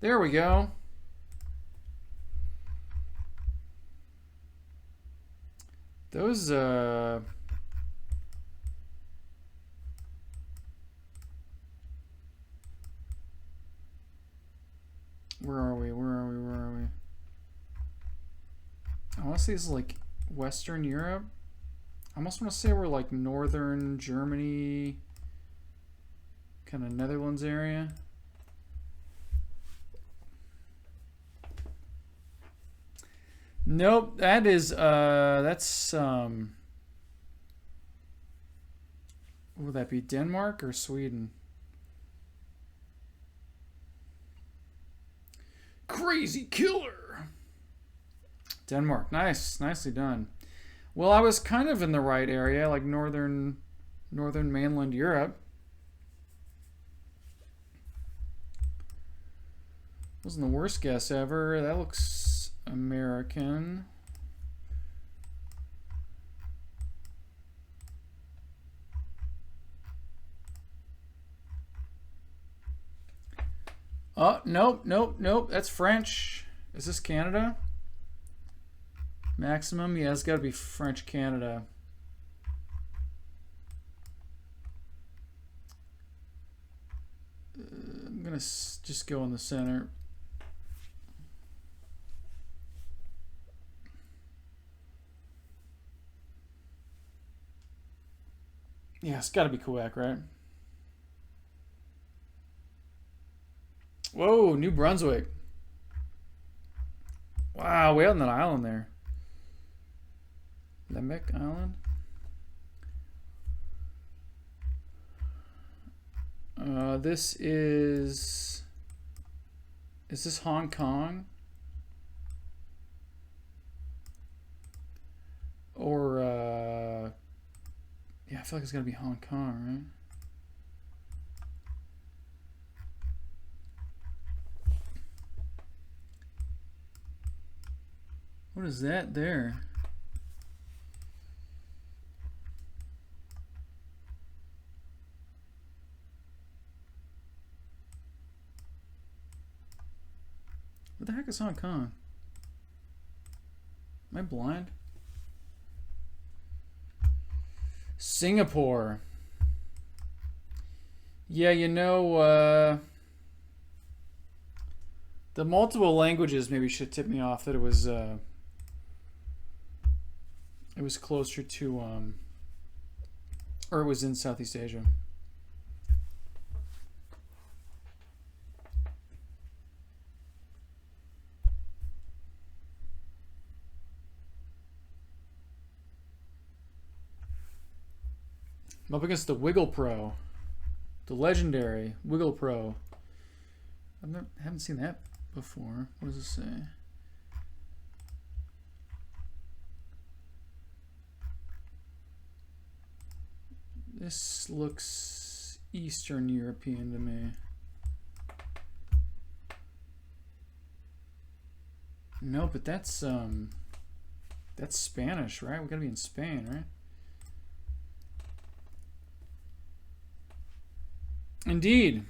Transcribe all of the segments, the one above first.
There we go. Those, where are we? Where are we? Where are we? I want to say this is like Western Europe. I almost want to say we're like Northern Germany, kind of Netherlands area. Nope, that is that's would that be Denmark or Sweden? Crazy killer. Denmark. Nice, nicely done. Well, I was kind of in the right area, like northern mainland Europe. Wasn't the worst guess ever. That looks American. Oh, nope, nope, nope. That's French. Is this Canada? Maximum? Yeah, it's got to be French Canada. I'm going to just go in the center. Yeah, it's got to be Quebec, right? Whoa, New Brunswick. Wow, way out on that island there. Lembeck Island. This is this Hong Kong? Or, yeah, I feel like it's gotta be Hong Kong, right? What is that there? What the heck is Hong Kong? Am I blind? Singapore. Yeah, you know, the multiple languages maybe should tip me off that it was closer to, or it was in Southeast Asia. I'm up against the Wiggle Pro. The legendary Wiggle Pro. I haven't seen that before. What does it say? This looks Eastern European to me. No, but that's Spanish, right? We gotta be in Spain, right? Indeed.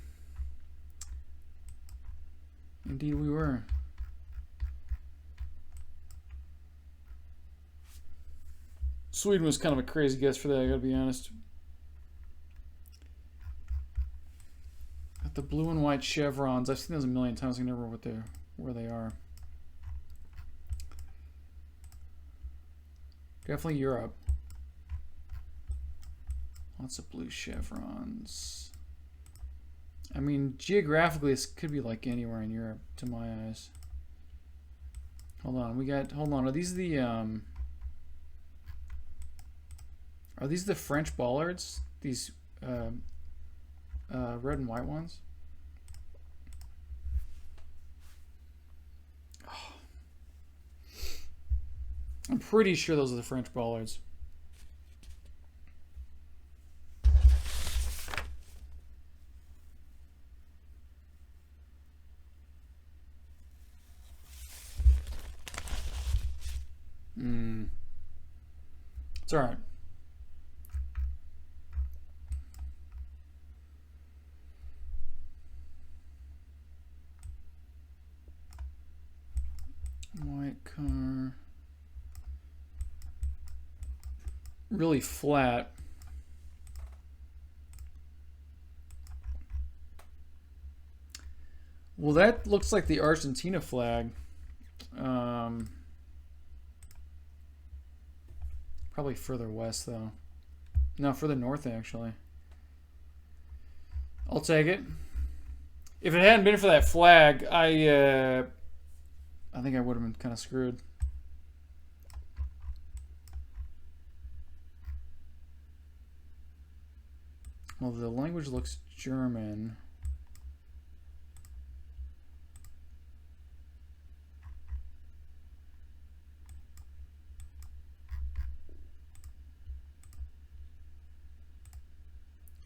Indeed we were. Sweden was kind of a crazy guess for that, I gotta be honest. Got the blue and white chevrons. I've seen those a million times. I can never remember where they are. Definitely Europe. Lots of blue chevrons. I mean, geographically, this could be like anywhere in Europe, to my eyes. Hold on, hold on. Are these the French bollards? These red and white ones? Oh. I'm pretty sure those are the French bollards. It's all right. White car. Really flat. Well, that looks like the Argentina flag. Probably further west, though. No, further north, actually. I'll take it. If it hadn't been for that flag, I think I would have been kind of screwed. Well, the language looks German.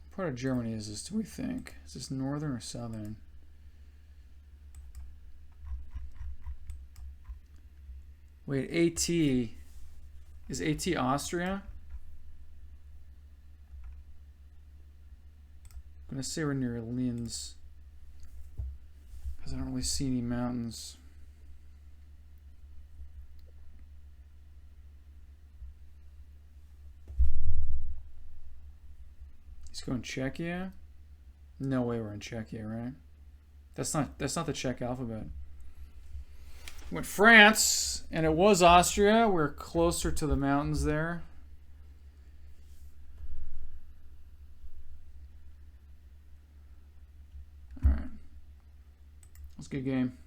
What part of Germany is this, do we think? Is this northern or southern? Wait, AT. Is AT Austria? I'm going to say we're near Linz. Because I don't really see any mountains. He's going Czechia? No way we're in Czechia, right? That's not the Czech alphabet. Went France, and it was Austria. We're closer to the mountains there. All right. That's a good game.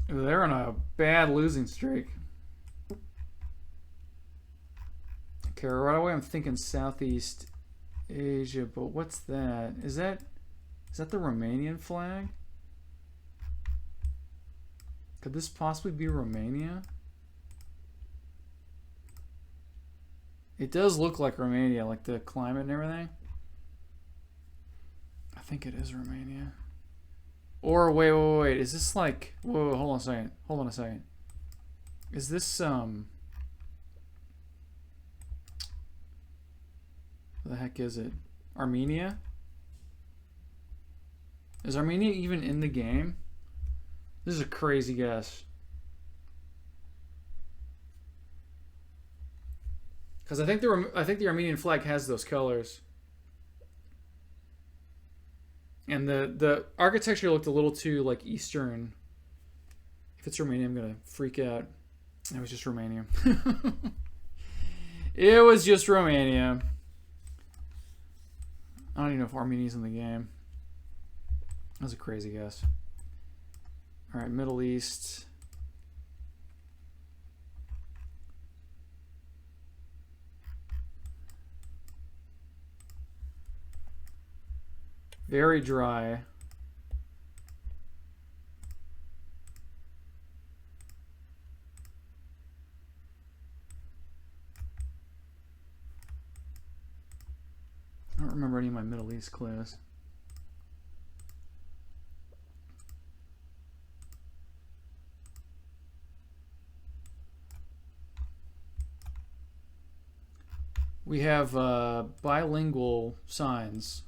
They're on a bad losing streak. Okay, right away I'm thinking Southeast Asia, but what's that? Is that the Romanian flag? Could this possibly be Romania? It does look like Romania, like the climate and everything. I think it is Romania. Or wait, is this like, whoa, hold on a second. Is this what the heck is it? Armenia? Is Armenia even in the game? This is a crazy guess. Because I think the Armenian flag has those colors. And the architecture looked a little too like Eastern. If it's Romania, I'm gonna freak out. It was just Romania. It was just Romania. I don't even know if Armenia's in the game. That was a crazy guess. All right, Middle East. Very dry. I don't remember any of my Middle East clues. We have bilingual signs.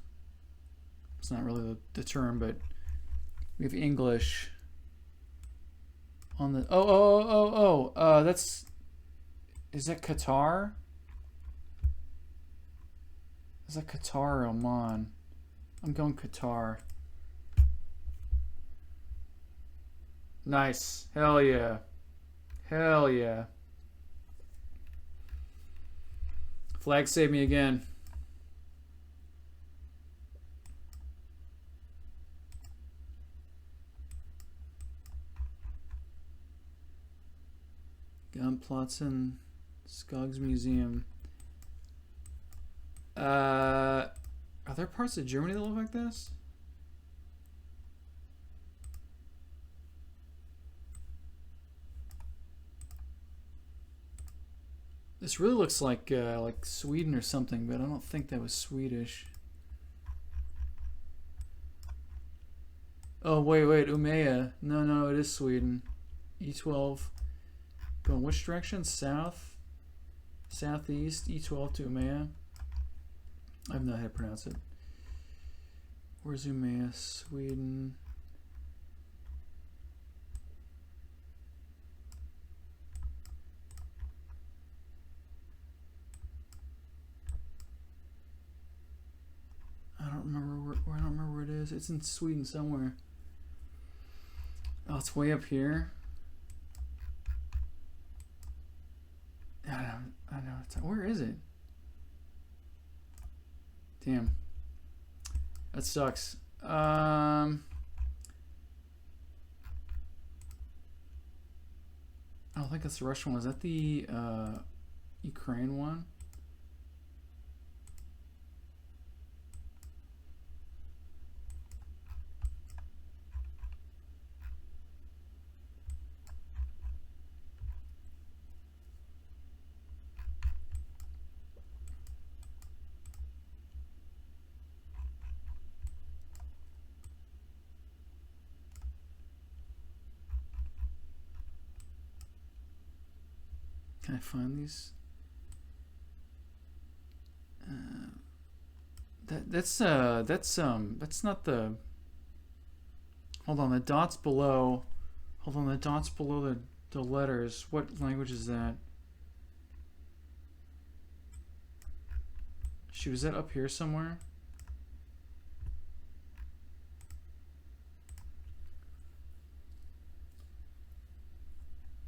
It's not really the term, but we have English on the. That's. Is that Qatar? Is that Qatar or Oman? I'm going Qatar. Nice. Hell yeah. Hell yeah. Flag saved me again. Gunplatsen, Skogs Museum. Are there parts of Germany that look like this? This really looks like Sweden or something, but I don't think that was Swedish. Oh wait, Umeå. No, it is Sweden. E12. Going which direction? South? Southeast, E12 to Umea. I have no idea how to pronounce it. Where's Umea? Sweden. I don't remember where it is. It's in Sweden somewhere. Oh, it's way up here. I know. Where is it? Damn. That sucks. I don't think that's the Russian one. Is that the Ukraine one? Can I find these? That's not the. Hold on, the dots below. Hold on, the dots below the letters. What language is that? Shoot, is that up here somewhere?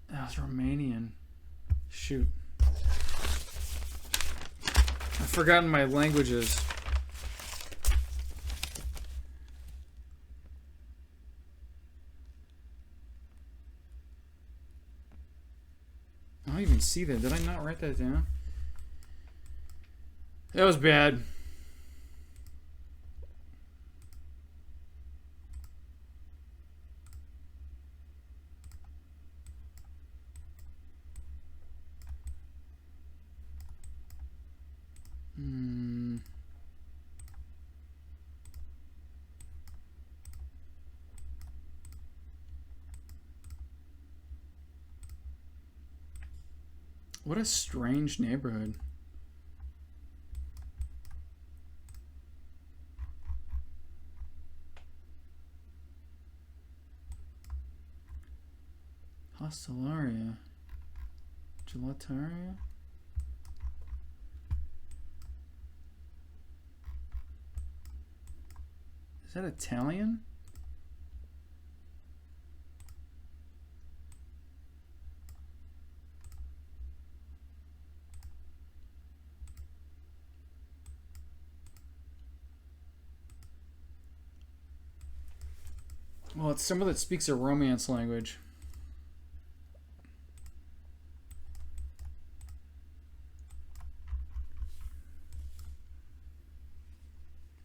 That was Romanian. Shoot. I've forgotten my languages. I don't even see that. Did I not write that down? That was bad. What a strange neighborhood. Hostellaria. Gelataria? Is that Italian? Well, it's someone that speaks a Romance language.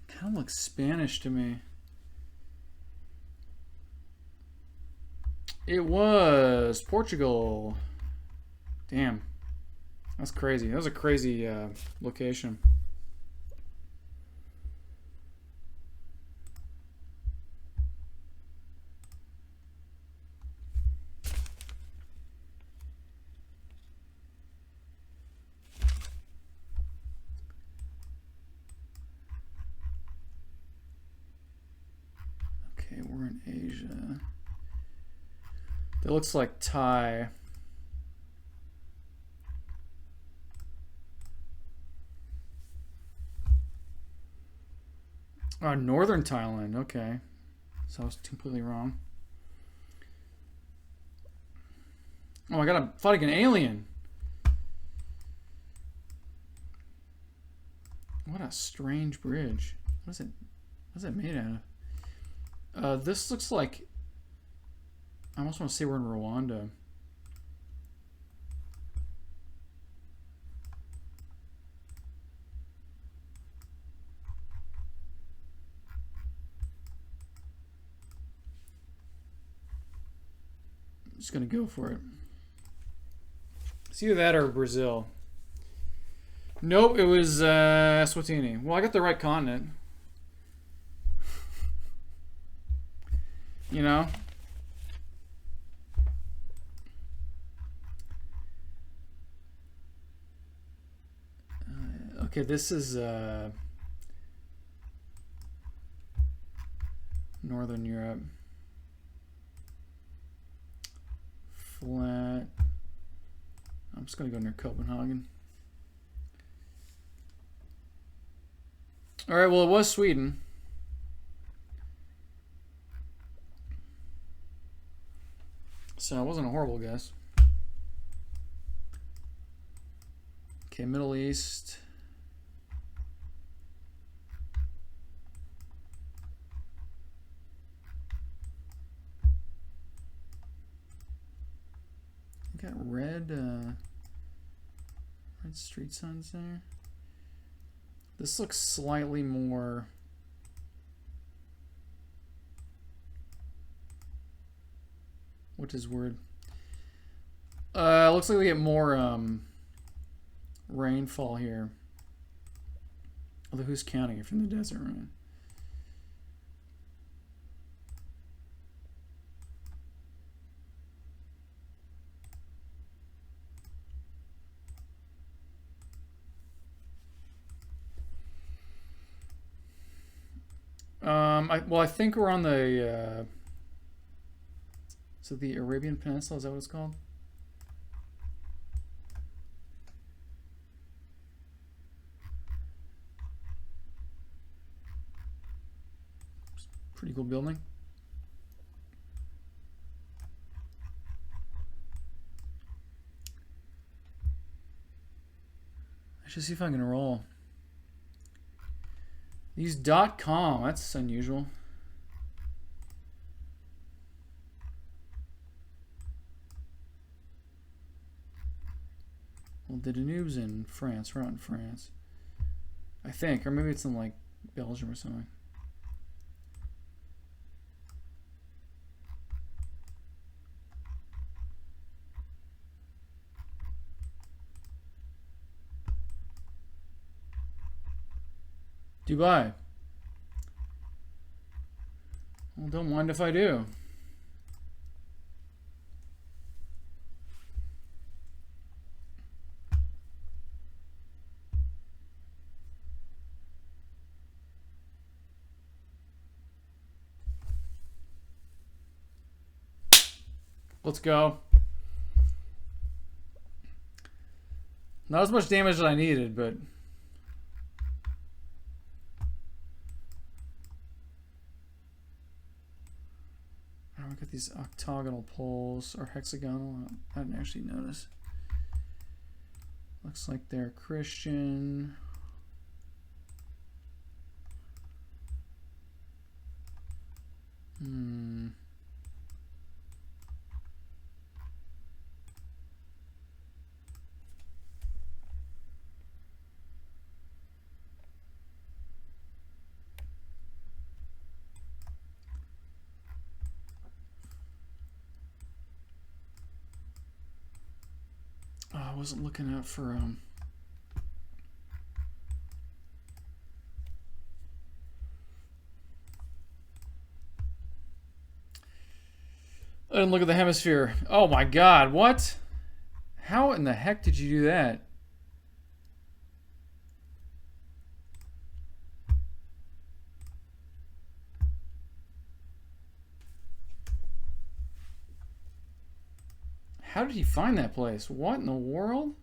Kind of looks Spanish to me. It was Portugal. Damn. That's crazy. That was a crazy location. It looks like Thai. Oh, northern Thailand. Okay. So I was completely wrong. Oh, I gotta fight an alien. What a strange bridge. What is it made out of? This looks like... I almost want to say we're in Rwanda. I'm just going to go for it. It's either that or Brazil. Nope, it was Eswatini. Well, I got the right continent. You know? Okay, this is Northern Europe. Flat. I'm just gonna go near Copenhagen. All right, well, it was Sweden. So it wasn't a horrible guess. Okay, Middle East. Got red street signs there. This looks slightly more what is word? Looks like we get more rainfall here. Although who's counting it from the desert, right? I think we're on the is it the Arabian Peninsula? Is that what it's called? Pretty cool building. I should see if I can roll. Use .com. That's unusual. Well, the Danube's in France. We're out in France, I think, or maybe it's in like Belgium or something. Dubai. Well, don't mind if I do. Let's go. Not as much damage as I needed, but we got these octagonal poles or hexagonal. I didn't actually notice. Looks like they're Christian. I wasn't looking out for I didn't look at the hemisphere. Oh my god, what? How in the heck did you do that? How did he find that place? What in the world?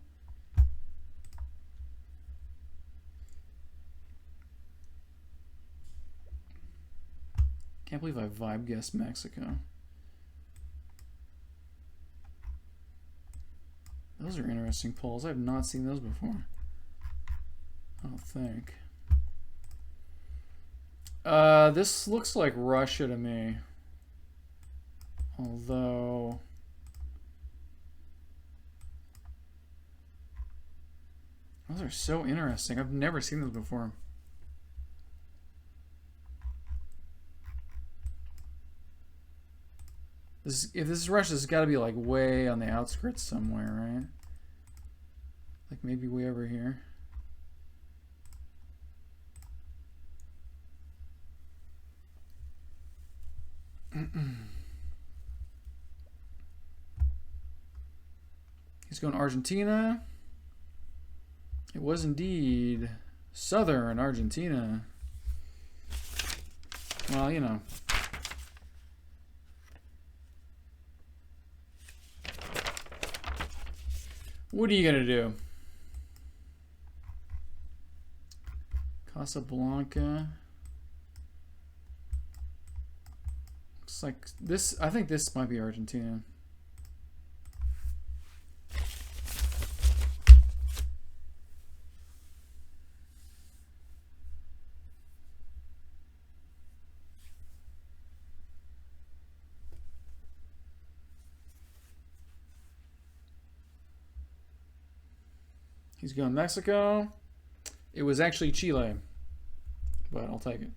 Can't believe I vibe guessed Mexico. Those are interesting polls. I have not seen those before. I don't think. This looks like Russia to me. Although those are so interesting. I've never seen those before. If this is Russia, it's got to be like way on the outskirts somewhere, right? Like maybe way over here. He's going Argentina. It was indeed Southern Argentina. Well, you know. What are you gonna do? Casablanca. Looks like this. I think this might be Argentina. He's going Mexico. It was actually Chile, but I'll take it.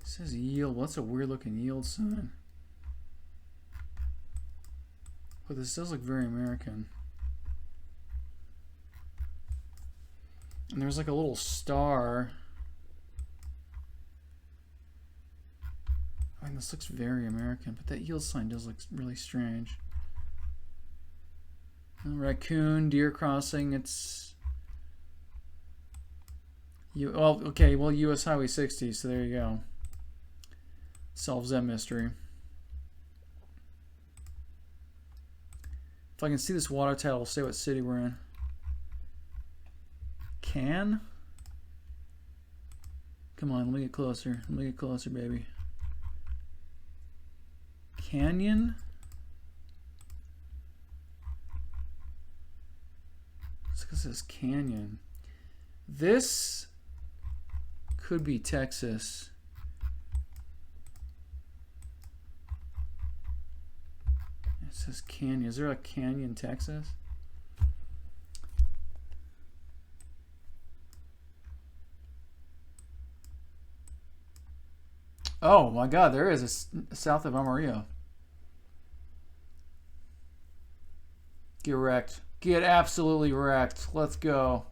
It says yield. What's a weird looking yield sign? But this does look very American. And there's like a little star. I mean, this looks very American, but that yield sign does look really strange. Raccoon, deer crossing, it's... well, okay, well, US Highway 60, so there you go. Solves that mystery. If I can see this water title, I'll say what city we're in. Can? Come on, let me get closer. Let me get closer, baby. Canyon? This says Canyon. This could be Texas. It says Canyon. Is there a Canyon, Texas? Oh my God, there is a south of Amarillo. Get wrecked. Get absolutely wrecked. Let's go.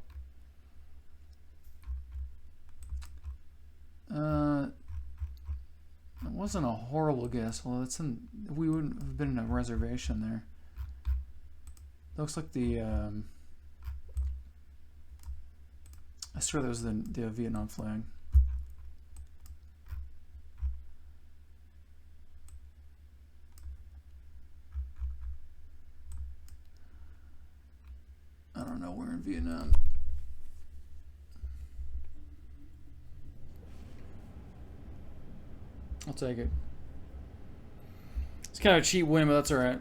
It wasn't a horrible guess. Well, it's in. We wouldn't have been in a reservation there. Looks like the. I swear that was the Vietnam flag. I don't know. We're in Vietnam. I'll take it. It's kind of a cheap win, but that's all right.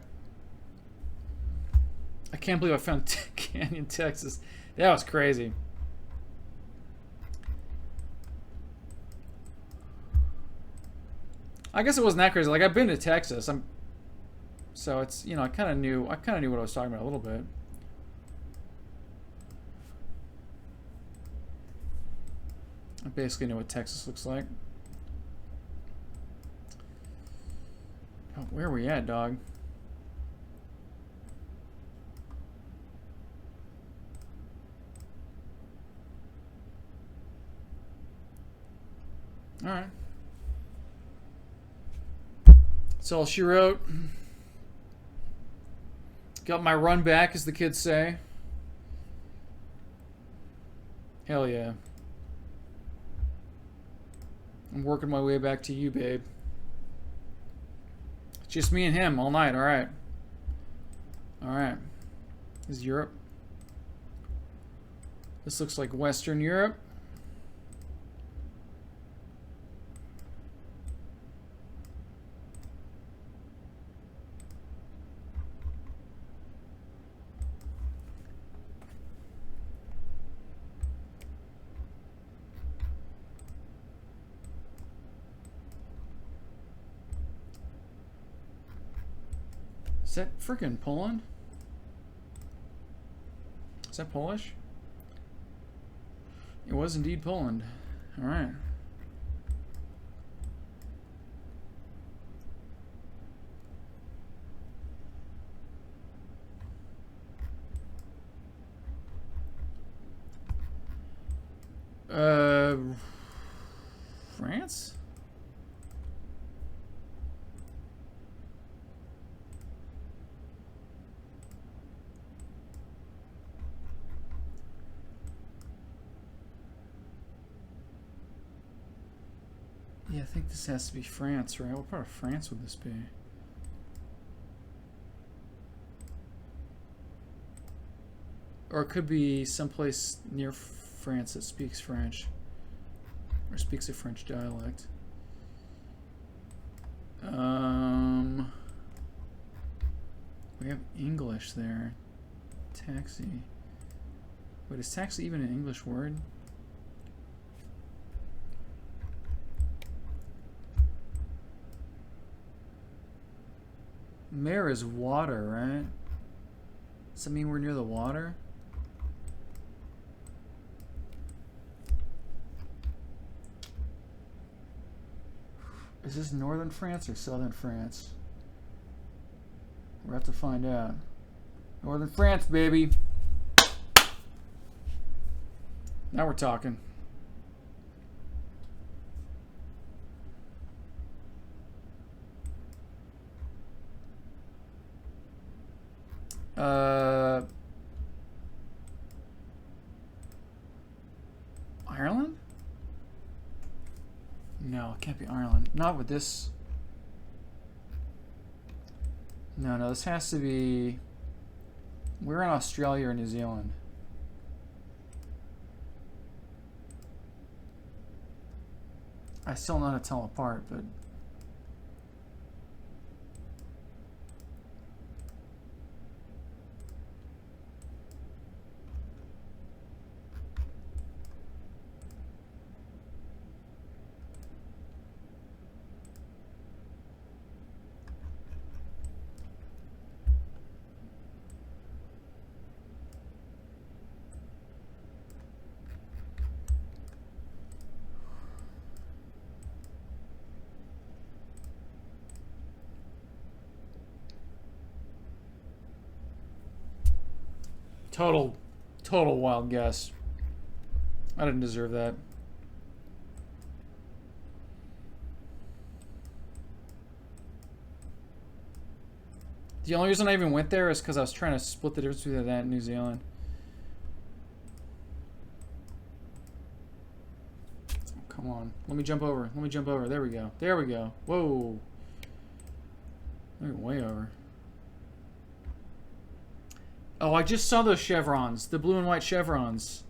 I can't believe I found Canyon, Texas. That was crazy. I guess it wasn't that crazy. Like, I've been to Texas. So it's, you know, I kind of knew what I was talking about a little bit. I basically know what Texas looks like. Oh, where are we at, dog? All right. That's all she wrote. Got my run back, as the kids say. Hell yeah. I'm working my way back to you, babe. It's just me and him all night, alright. Alright. This is Europe. This looks like Western Europe. Is that freaking Poland? Is that Polish? It was indeed Poland. All right. France? Yeah, I think this has to be France, right? What part of France would this be? Or it could be someplace near France that speaks French. Or speaks a French dialect. We have English there. Taxi. Wait, is taxi even an English word? Mer is water, right? Does that mean we're near the water? Is this northern France or southern France? We'll have to find out. Northern France, baby. Now we're talking. Ireland? No, it can't be Ireland. Not with this. No, this has to be... We're in Australia or New Zealand. I still know how to tell them apart, but... Total wild guess. I didn't deserve that. The only reason I even went there is because I was trying to split the difference between that and New Zealand. Oh, come on. Let me jump over. Let me jump over. There we go. There we go. Whoa. They're way over. Oh, I just saw those chevrons. The blue and white chevrons.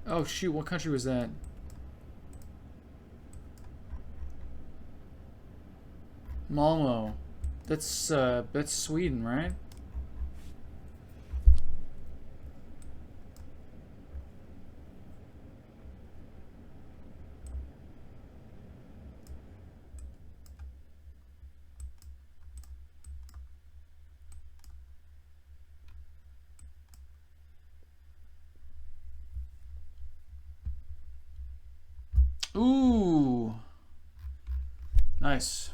Oh, shoot. What country was that? Malmo. That's Sweden, right? Ooh. Nice.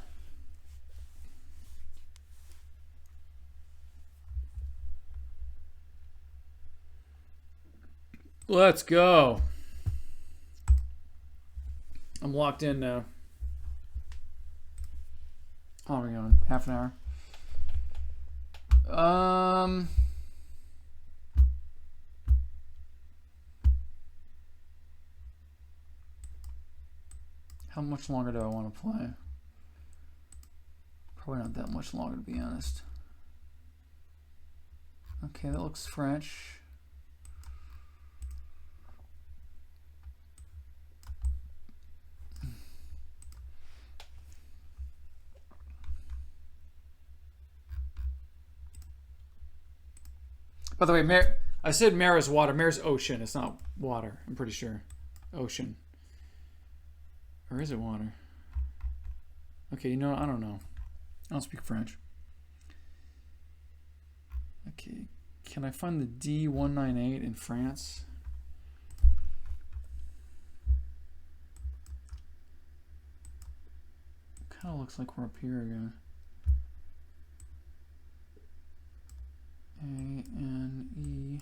Let's go. I'm locked in now. How are we going? Half an hour. How much longer do I want to play? Probably not that much longer, to be honest. Okay, that looks French. By the way, I said mare is water. Mare is ocean. It's not water. I'm pretty sure. Ocean. Or is it water? Okay, you know, I don't know. I don't speak French. Okay, can I find the D198 in France? Kind of looks like we're up here again. A-N-E.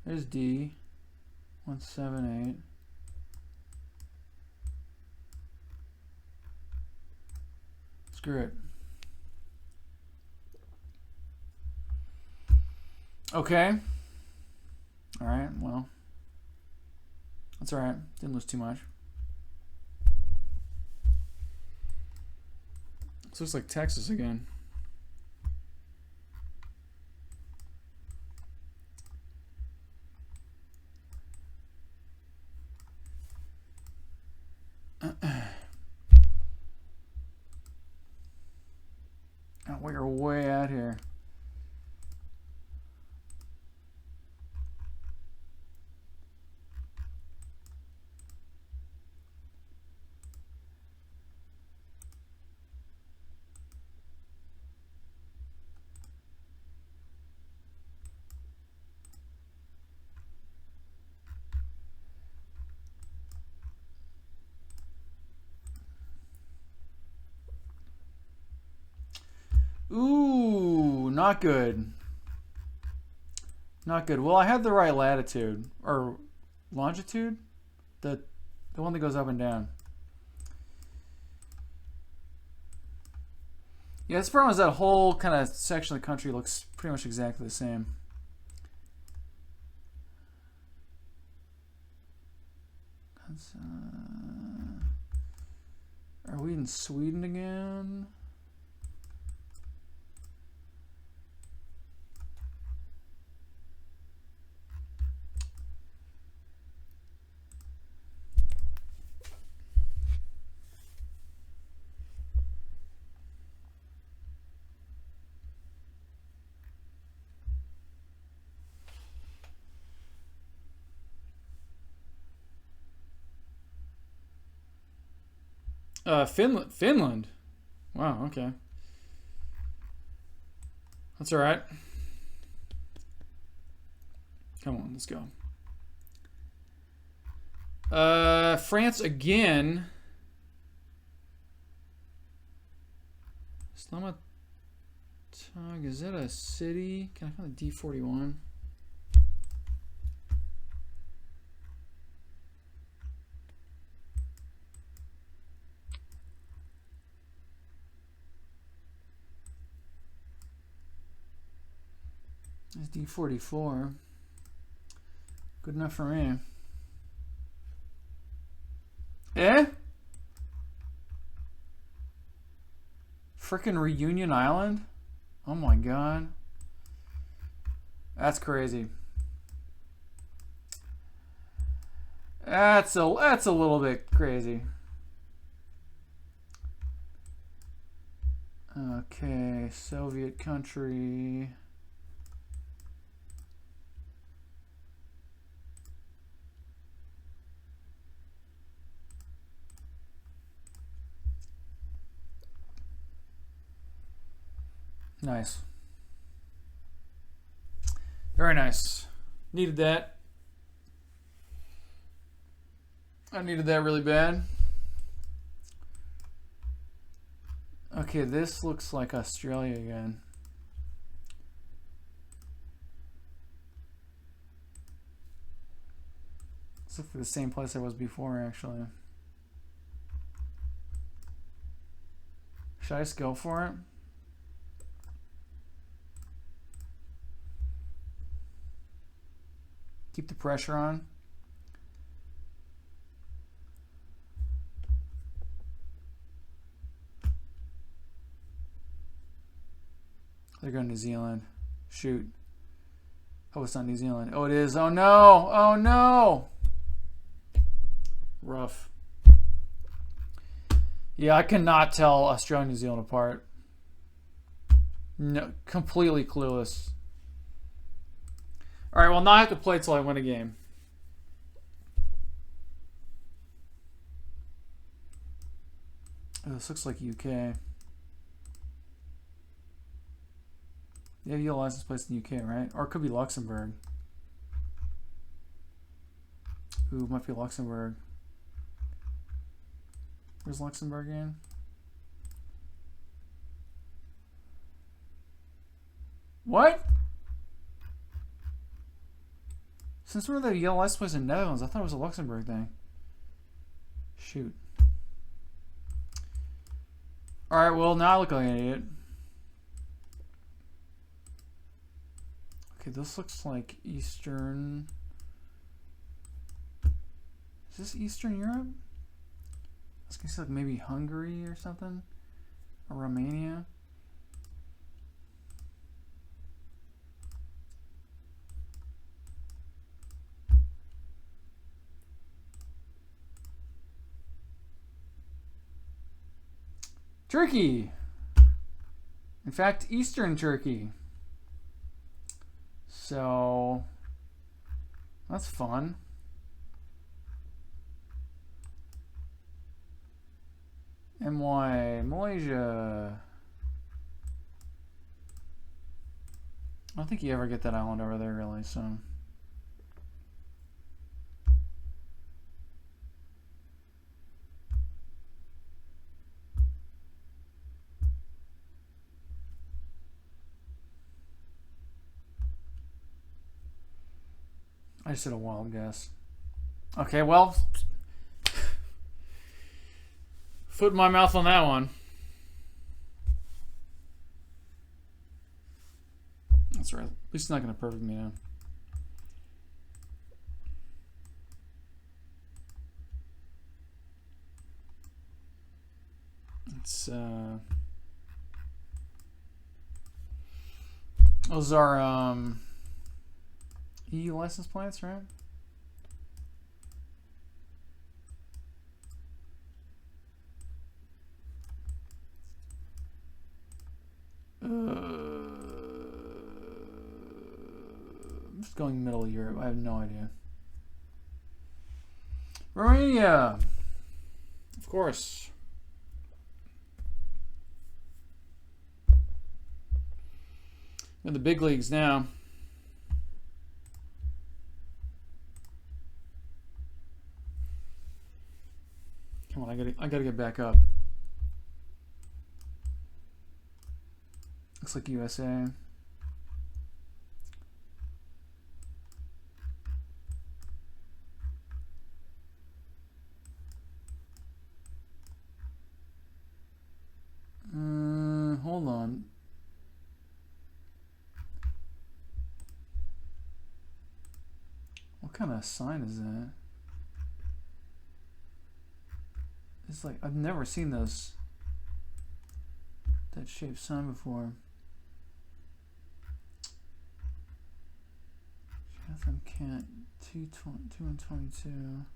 There's D. 178. Screw it. Okay. All right. Well, that's all right. Didn't lose too much. This looks like Texas again. Oh, we're way out here. Ooh, not good. Not good. Well, I had the right latitude or longitude, the one that goes up and down. Yeah, this problem is that whole kind of section of the country looks pretty much exactly the same. Are we in Sweden again? Finland. Wow, okay. That's all right. Come on, let's go. France again. Slamatag, is that a city? Can I find a D41? It's D44. Good enough for me. Eh? Frickin' Reunion Island? Oh my god. That's crazy. That's a little bit crazy. Okay, Soviet country. Nice. Very nice. Needed that. I needed that really bad. Okay, this looks like Australia again. This looks like the same place I was before, actually. Should I just go for it? Keep the pressure on. They're going to New Zealand. Shoot. Oh, it's not New Zealand. Oh, it is. Oh, no. Oh, no. Rough. Yeah, I cannot tell Australia and New Zealand apart. No, completely clueless. All right, well, now I have to play till I win a game. Oh, this looks like UK. They have a license place in the UK, right? Or it could be Luxembourg. Ooh, might be Luxembourg. Where's Luxembourg again? What? Since when are the yellow license plates in Netherlands? I thought it was a Luxembourg thing. Shoot. Alright, well, now I look like an idiot. Okay, this looks like Eastern... Is this Eastern Europe? I was gonna say like maybe Hungary or something? Or Romania? Turkey! In fact, Eastern Turkey. So, that's fun. MY, Malaysia. I don't think you ever get that island over there, really, so. I just did a wild guess. Okay, well, foot in my mouth on that one. That's right. At least it's not going to perfect me now. It's those are EU license plates, right? I'm just going middle of Europe. I have no idea. Romania, of course. In the big leagues now. Come on, I gotta get back up. Looks like USA. Hold on. What kind of sign is that? It's like, I've never seen that shaped sign before. Chatham Kent, 2 and 22.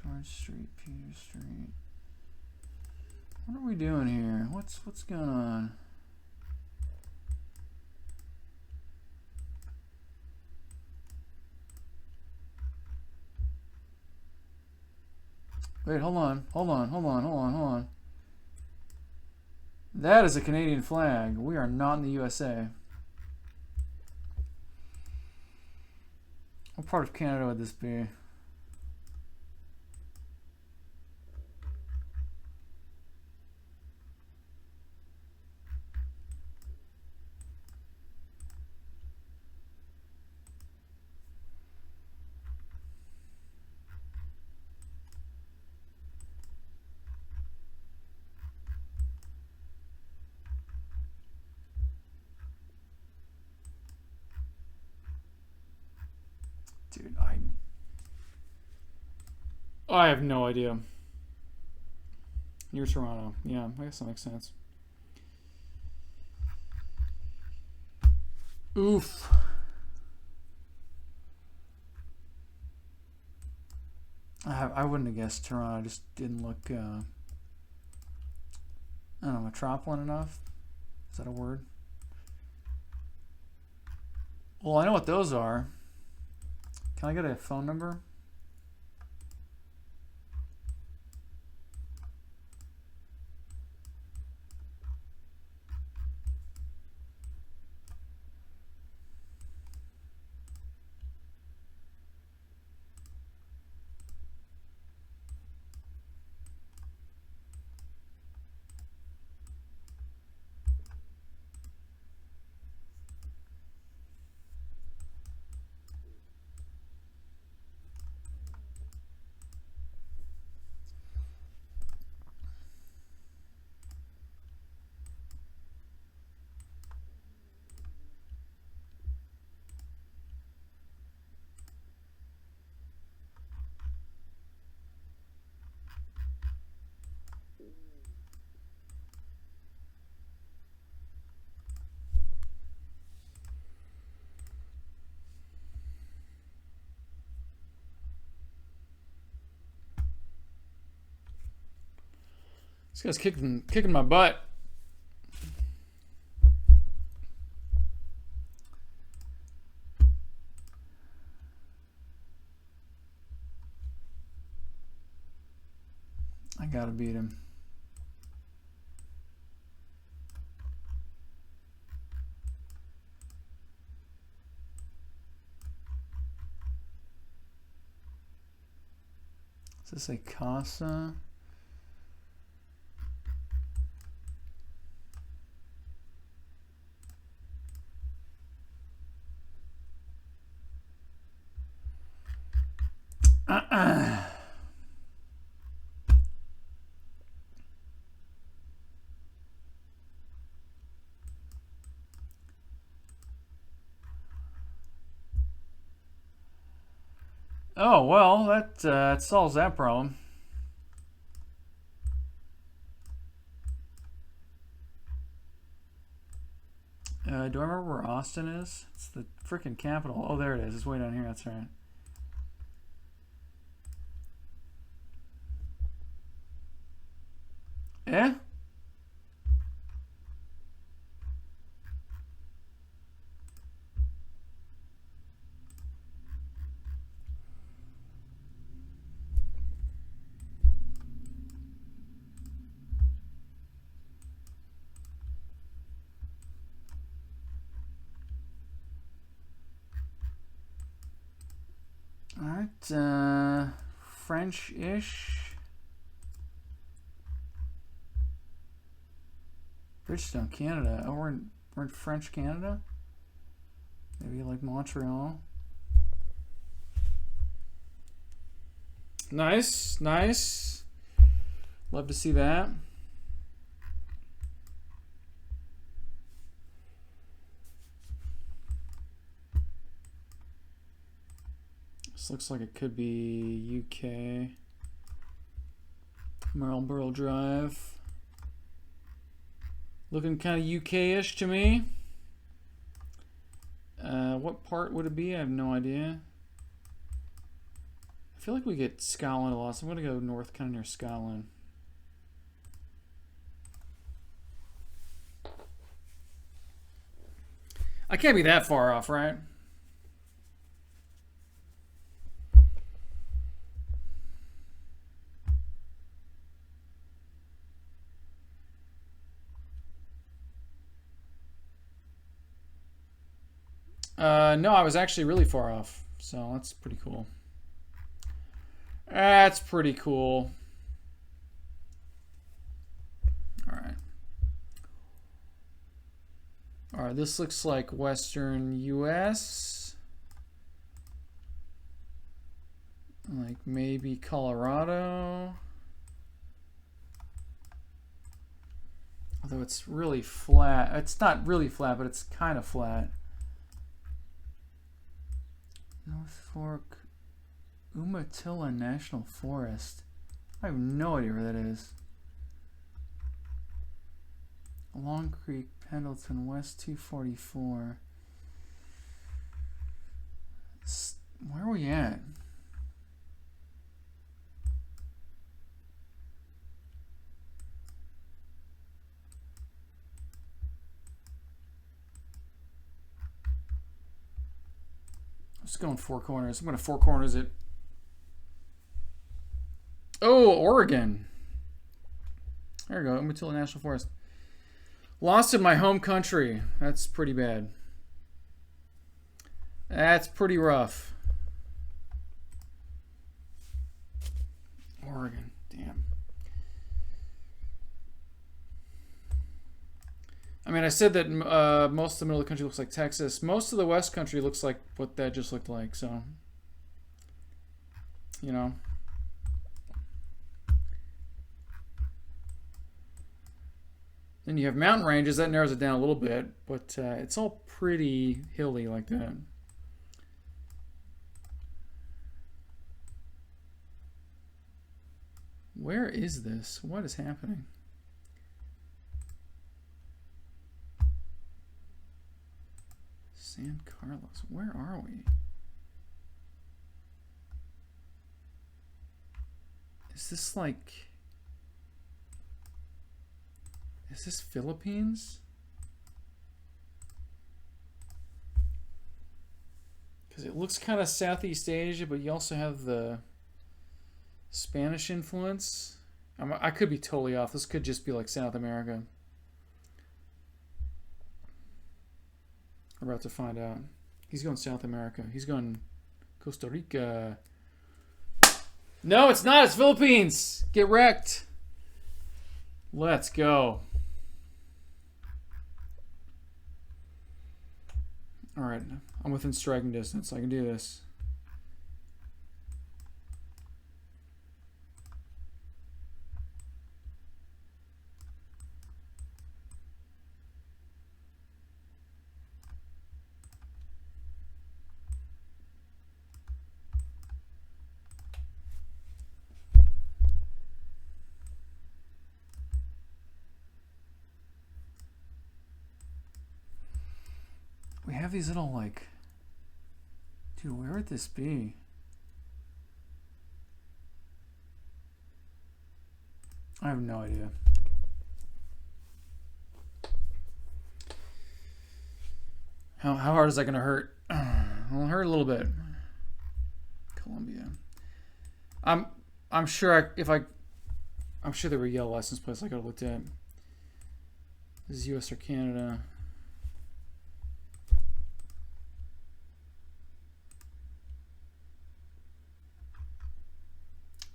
George Street, Peter Street. What are we doing here? What's going on? Wait, hold on. That is a Canadian flag. We are not in the USA. What part of Canada would this be? Dude, I have no idea. Near Toronto. Yeah, I guess that makes sense. Oof. I wouldn't have guessed Toronto. I just didn't look, I don't know, metropolitan enough. Is that a word? Well, I know what those are. Can I get a phone number? This guy's kicking my butt. I gotta beat him. Does this say Casa? Oh, well, that solves that problem. Do I remember where Austin is? It's the freaking capital. Oh, there it is. It's way down here. That's right. Yeah? All right, French-ish. Bridgestone, Canada. Oh, we're in French Canada? Maybe like Montreal. Nice, nice. Love to see that. This looks like it could be UK. Marlborough Drive. Looking kind of UK-ish to me. What part would it be? I have no idea. I feel like we get Scotland a lot, so I'm going to go north, kind of near Scotland. I can't be that far off, right? No, I was actually really far off, so that's pretty cool. That's pretty cool. All right, this looks like Western US. Like maybe Colorado. Although it's really flat. It's not really flat, but it's kind of flat. North Fork, Umatilla National Forest. I have no idea where that is. Long Creek, Pendleton, West 244. Where are we at? I'm just going four corners. I'm going to four corners it. Oh, Oregon. There we go. Umatilla National Forest. Lost in my home country. That's pretty bad. That's pretty rough. Oregon. Damn. I mean, I said that most of the middle of the country looks like Texas. Most of the West country looks like what that just looked like. So, you know. Then you have mountain ranges. That narrows it down a little bit. But it's all pretty hilly like that. Where is this? What is happening? San Carlos. Where are we? Is this like... Is this Philippines? Because it looks kind of Southeast Asia, but you also have the Spanish influence. I could be totally off. This could just be like South America. We're about to find out. He's going South America. He's going Costa Rica. No, it's not. It's Philippines. Get wrecked. Let's go. All right. I'm within striking distance. I can do this. We have these little like... Dude, where would this be? I have no idea. How hard is that going to hurt? It'll hurt a little bit. Colombia. I'm sure I'm sure there were yellow license plates I could have looked at. This is US or Canada.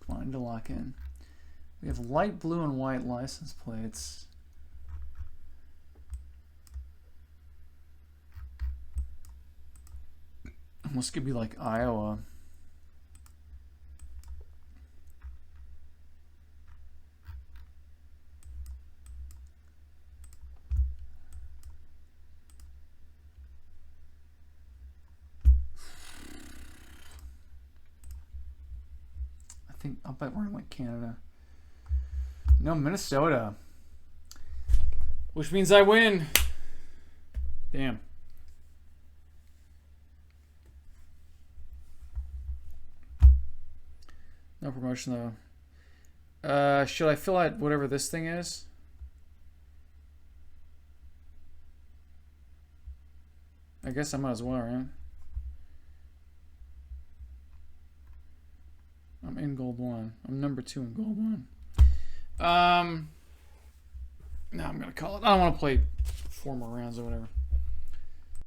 Come on, I need to lock in. We have light blue and white license plates. This could be like Iowa. I'll bet we're in like Canada. No, Minnesota. Which means I win. Damn. No promotion though. Should I fill out whatever this thing is? I guess I might as well, right? I'm in gold 1. I'm number 2 in gold 1. No, I'm gonna call it. I don't want to play 4 more rounds or whatever.